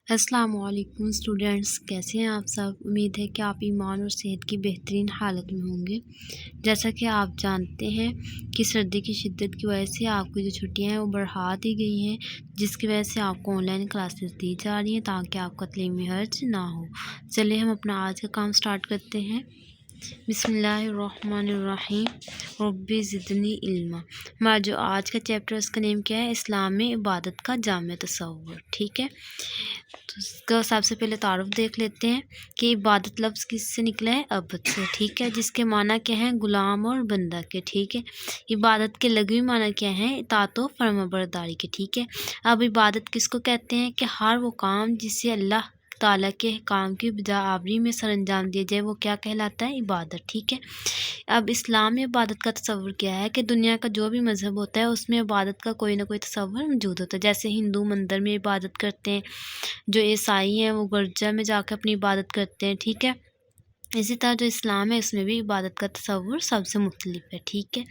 السلام علیکم اسٹوڈینٹس، کیسے ہیں آپ سب؟ امید ہے کہ آپ ایمان اور صحت کی بہترین حالت میں ہوں گے۔ جیسا کہ آپ جانتے ہیں کہ سردی کی شدت کی وجہ سے آپ کی جو چھٹیاں ہیں وہ بڑھا دی گئی ہیں، جس کی وجہ سے آپ کو آن لائن کلاسز دی جا رہی ہیں تاکہ آپ کا تعلیمی حرج نہ ہو۔ چلیے ہم اپنا آج کا کام سٹارٹ کرتے ہیں۔ بسم اللہ الرحمن الرحیم، رب زدنی علما۔ ہمارا جو آج کا چیپٹر اس کا نیم کیا ہے؟ اسلام میں عبادت کا جامع تصور۔ ٹھیک ہے، تو اس کا سب سے پہلے تعارف دیکھ لیتے ہیں کہ عبادت لفظ کس سے نکلا ہے؟ عبد سے، ٹھیک ہے، جس کے معنی کیا ہیں؟ غلام اور بندہ کے، ٹھیک ہے۔ عبادت کے لغوی معنی کیا ہیں؟ اطاعت و فرمانبرداری کے، ٹھیک ہے۔ اب عبادت کس کو کہتے ہیں؟ کہ ہر وہ کام جسے اللہ تعالیٰ کے احکام کی بجا آوری میں سر انجام دیا جائے وہ کیا کہلاتا ہے؟ عبادت، ٹھیک ہے۔ اب اسلام میں عبادت کا تصور کیا ہے؟ کہ دنیا کا جو بھی مذہب ہوتا ہے اس میں عبادت کا کوئی نہ کوئی تصور موجود ہوتا ہے۔ جیسے ہندو مندر میں عبادت کرتے ہیں، جو عیسائی ہیں وہ گرجا میں جا کے اپنی عبادت کرتے ہیں، ٹھیک ہے۔ اسی طرح جو اسلام ہے اس میں بھی عبادت کا تصور سب سے مختلف ہے، ٹھیک ہے۔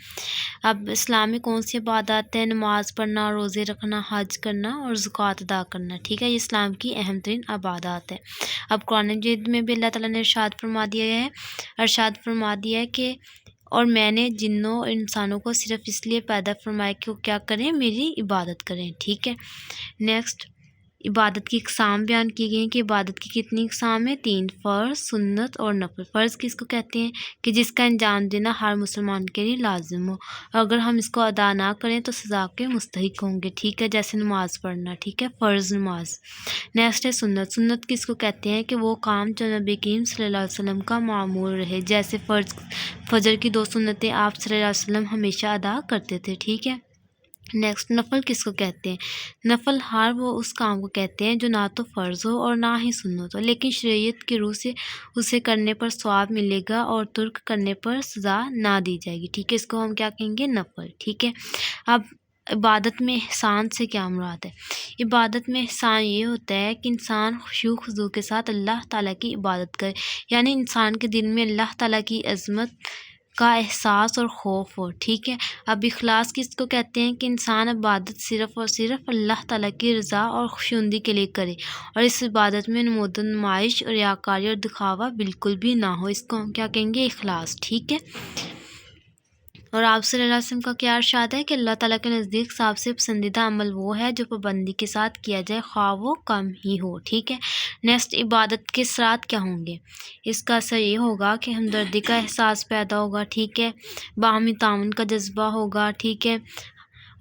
اب اسلام میں کون سی عبادات ہیں؟ نماز پڑھنا، روزے رکھنا، حج کرنا اور زکوٰۃ ادا کرنا، ٹھیک ہے۔ یہ اسلام کی اہم ترین عبادات ہے۔ اب قرآن مجید میں بھی اللہ تعالیٰ نے ارشاد فرما دیا ہے کہ اور میں نے جنوں اور انسانوں کو صرف اس لیے پیدا فرمایا کہ وہ کیا کریں؟ میری عبادت کریں، ٹھیک ہے۔ نیکسٹ، عبادت کی اقسام بیان کی گئی ہیں کہ عبادت کی کتنی اقسام ہیں؟ 3، فرض، سنت اور نفل۔ فرض کس کو کہتے ہیں؟ کہ جس کا انجام دینا ہر مسلمان کے لیے لازم ہو، اگر ہم اس کو ادا نہ کریں تو سزا کے مستحق ہوں گے، ٹھیک ہے، جیسے نماز پڑھنا، ٹھیک ہے، فرض نماز۔ نیکسٹ ہے سنت۔ سنت کس کو کہتے ہیں؟ کہ وہ کام جو نبی کریم صلی اللہ علیہ وسلم کا معمول رہے، جیسے فجر کی 2 سنتیں آپ صلی اللہ علیہ وسلم ہمیشہ ادا کرتے تھے، ٹھیک ہے۔ نیکسٹ، نفل کس کو کہتے ہیں؟ نفل ہر وہ اس کام کو کہتے ہیں جو نہ تو فرض ہو اور نہ ہی سنت ہو، لیکن شریعت کی روح سے اسے کرنے پر ثواب ملے گا اور ترک کرنے پر سزا نہ دی جائے گی، ٹھیک ہے، اس کو ہم کیا کہیں گے؟ نفل، ٹھیک ہے۔ اب عبادت میں احسان سے کیا مراد ہے؟ عبادت میں احسان یہ ہوتا ہے کہ انسان خشوع و خضوع کے ساتھ اللہ تعالیٰ کی عبادت کرے، یعنی انسان کے دل میں اللہ تعالیٰ کی عظمت کا احساس اور خوف ہو، ٹھیک ہے۔ اب اخلاص کس کو کہتے ہیں؟ کہ انسان عبادت صرف اور صرف اللہ تعالیٰ کی رضا اور خوشنودی کے لیے کرے اور اس عبادت میں نمود و نمائش، ریاکاری اور دکھاوا بالکل بھی نہ ہو، اس کو ہم کیا کہیں گے؟ اخلاص، ٹھیک ہے۔ اور آپ صلی اللہ علیہ وسلم کا کیا ارشاد ہے؟ کہ اللہ تعالیٰ کے نزدیک سب سے پسندیدہ عمل وہ ہے جو پابندی کے ساتھ کیا جائے، خواہ وہ کم ہی ہو، ٹھیک ہے۔ نیکسٹ، عبادت کے اثرات کیا ہوں گے؟ اس کا اثر یہ ہوگا کہ ہمدردی کا احساس پیدا ہوگا، ٹھیک ہے، باہمی تعاون کا جذبہ ہوگا، ٹھیک ہے،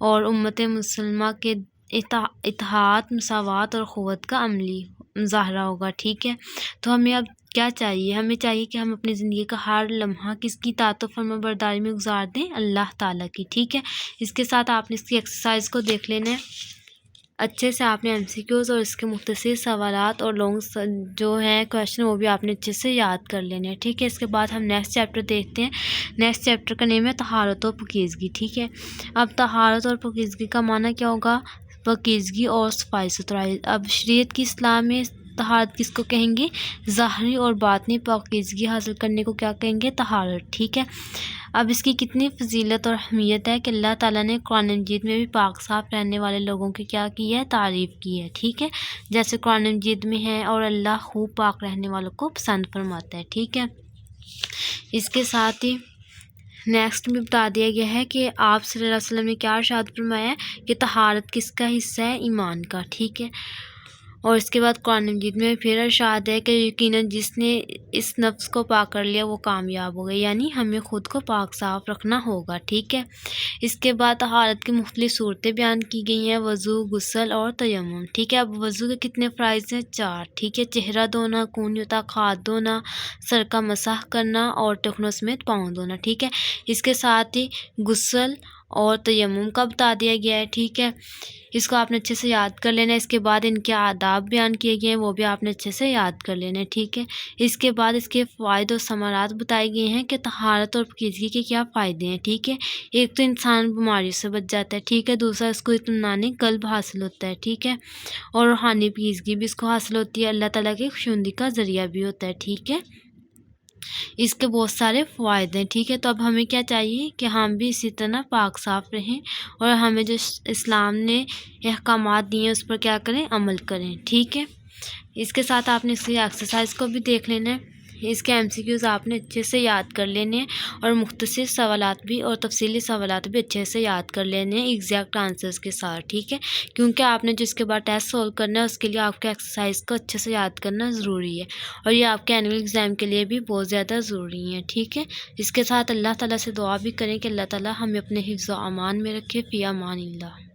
اور امت مسلمہ کے اتحاد، مساوات اور قوت کا عملی مظاہرہ ہوگا، ٹھیک ہے۔ تو ہمیں اب کیا چاہیے؟ ہمیں چاہیے کہ ہم اپنی زندگی کا ہر لمحہ کس کی اطاعت و فرمانبرداری میں گزار دیں؟ اللہ تعالیٰ کی، ٹھیک ہے۔ اس کے ساتھ آپ نے اس کی ایکسرسائز کو دیکھ لینا ہے اچھے سے، آپ نے MCQs اور اس کے مختصر سوالات اور لانگ جو ہیں کویشچن وہ بھی آپ نے اچھے سے یاد کر لینے ہیں، ٹھیک ہے۔ اس کے بعد ہم نیکسٹ چیپٹر دیکھتے ہیں۔ نیکسٹ چیپٹر کا نیم ہے طہارت و پاکیزگی، ٹھیک ہے۔ اب طہارت اور پاکیزگی کا معنی کیا ہوگا؟ پاکیزگی اور صفائی ستھرائی۔ اب شریعت کی اصطلاح میں طہارت کس کو کہیں گے؟ ظاہری اور باطنی پاکیزگی حاصل کرنے کو کیا کہیں گے؟ طہارت، ٹھیک ہے۔ اب اس کی کتنی فضیلت اور اہمیت ہے کہ اللہ تعالیٰ نے قرآن مجید میں بھی پاک صاف رہنے والے لوگوں کی کیا کی ہے؟ تعریف کی ہے، ٹھیک ہے، جیسے قرآن مجید میں ہے اور اللہ خوب پاک رہنے والوں کو پسند فرماتا ہے، ٹھیک ہے۔ اس کے ساتھ ہی نیکسٹ میں بتا دیا گیا ہے کہ آپ صلی اللہ علیہ وسلم نے کیا ارشاد فرمایا ہے؟ کہ طہارت کس کا حصہ ہے؟ ایمان کا، ٹھیک ہے۔ اور اس کے بعد قرآن مجید میں پھر ارشاد ہے کہ یقیناً جس نے اس نفس کو پاک کر لیا وہ کامیاب ہو گئی، یعنی ہمیں خود کو پاک صاف رکھنا ہوگا، ٹھیک ہے۔ اس کے بعد طہارت کی مختلف صورتیں بیان کی گئی ہیں، وضو، غسل اور تیمم، ٹھیک ہے۔ اب وضو کے کتنے فرائض ہیں؟ 4، ٹھیک ہے، چہرہ دھونا، خون یوتا خاد دھونا، سر کا مسح کرنا اور ٹخنوں سمیت پاؤں دھونا، ٹھیک ہے۔ اس کے ساتھ ہی غسل اور تیمم کا بتا دیا گیا ہے، ٹھیک ہے، اس کو آپ نے اچھے سے یاد کر لینا ہے۔ اس کے بعد ان کے آداب بیان کیے گئے ہیں، وہ بھی آپ نے اچھے سے یاد کر لینا ہے، ٹھیک ہے۔ اس کے بعد اس کے فوائد اور ثمرات بتائے گئے ہیں کہ طہارت اور پاکیزگی کے کیا فائدے ہیں، ٹھیک ہے۔ ایک تو انسان بیماریوں سے بچ جاتا ہے، ٹھیک ہے، دوسرا اس کو اطمینان قلب حاصل ہوتا ہے، ٹھیک ہے، اور روحانی پاکیزگی بھی اس کو حاصل ہوتی ہے، اللہ تعالیٰ کی خوشنودی کا ذریعہ بھی ہوتا ہے، ٹھیک ہے۔ اس کے بہت سارے فوائد ہیں، ٹھیک ہے۔ تو اب ہمیں کیا چاہیے؟ کہ ہم بھی اسی طرح پاک صاف رہیں اور ہمیں جو اسلام نے احکامات دیے ہیں اس پر کیا کریں؟ عمل کریں، ٹھیک ہے۔ اس کے ساتھ آپ نے اس کی ایکسرسائز کو بھی دیکھ لینا ہے۔ اس کے MCQs آپ نے اچھے سے یاد کر لینے ہیں اور مختصر سوالات بھی اور تفصیلی سوالات بھی اچھے سے یاد کر لینے ہیں ایگزیکٹ آنسرز کے ساتھ، ٹھیک ہے، کیونکہ آپ نے جس کے بعد ٹیسٹ سولو کرنا ہے اس کے لیے آپ کے ایکسرسائز کو اچھے سے یاد کرنا ضروری ہے، اور یہ آپ کے اینول ایگزام کے لیے بھی بہت زیادہ ضروری ہے، ٹھیک ہے۔ اس کے ساتھ اللہ تعالیٰ سے دعا بھی کریں کہ اللہ تعالیٰ ہمیں اپنے حفظ و امان میں رکھے۔ فی امان اللہ۔